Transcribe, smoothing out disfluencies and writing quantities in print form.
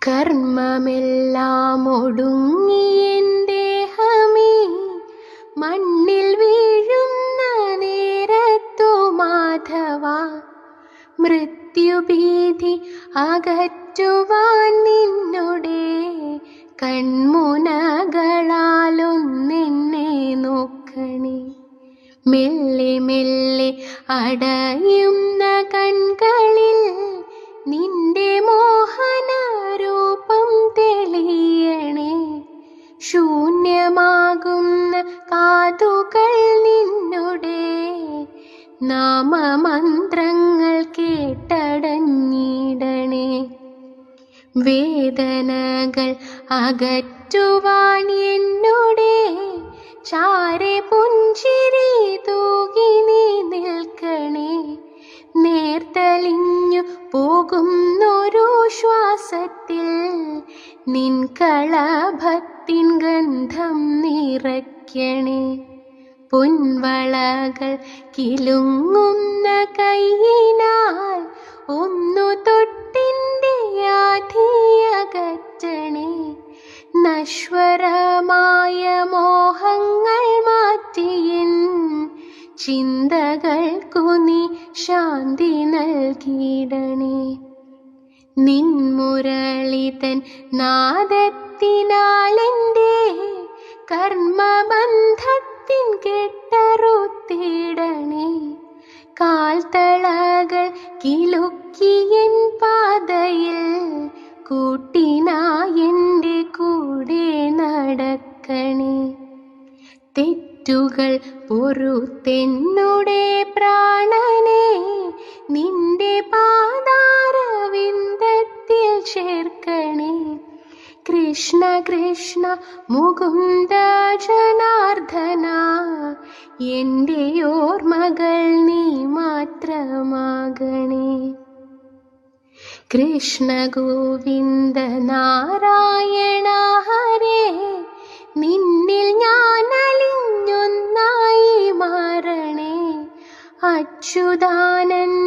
കർമ്മമെല്ലാം ഒടുങ്ങിയെൻ ദേഹമേ മണ്ണിൽ വീഴുന്ന നേരത്തു മാധവ മൃത്യുഭീതി അകറ്റുവാൻ നിന്നുടെ കൺമുനകളാലൊന്നെന്നെ നോക്കണേ. മെല്ലെ മെല്ലെ അടയുന്ന കൺകളിൽ നിന്റെ മോഹനരൂപം തെളിയണേ. ശൂന്യമാകുന്ന കാതുകൾ നിന്നുടെ നാമമന്ത്രങ്ങൾ കേട്ടടഞ്ഞിടണേ. വേദനകൾ അകറ്റുവാൻ എന്നുടെ ചാരെ പുഞ്ചിരി തൂകി നീ നിൽക്കണേ. നേർത്തലിഞ്ഞു പോകുന്നൊരു ശ്വാസത്തിൽ നിൻ കളഭത്തിൻ ഗന്ധം നിറയ്ക്കണേ. പൊൻവളകൾ കിലുങ്ങുന്ന കൈയിനാൽ ഒന്നു തൊട്ടിൻ്റെ ആധിയകറ്റണേ. നശ്വരമായ മോഹങ്ങൾ മാറ്റിയിൻ ചിന്തകൾക്കു നീ ശാന്തി നൽകിയിടണേ. നിൻ മുരളിതൻ നാദത്തിനാലെൻ്റെ കർമ്മബന്ധത്തിൻ കെട്ടറുത്തിടണേ. കാൽത്തളകൾ കിലുക്കിയൻ പാതയിൽ കൂട്ടിനായെൻ്റെ കൂടെ നടക്കണേ. തെറ്റുകൾ പൊറുത്തെന്നുടെ പ്രാണനെ നിന്റെ പാദാരവിന്ദത്തിൽ ചേർക്കണേ. കൃഷ്ണ കൃഷ്ണ മുകുന്ദ ജനാർദ്ദന എൻ്റെ ഓർമ്മകൾ നീ മാത്രമാകണേ. കൃഷ്ണ ഗോവിന്ദ നാരായണ ഹരേ നിന്നിൽ ഞാൻ അലിഞ്ഞൊന്നായി മാറണേ. അച്യുതാനന്ദ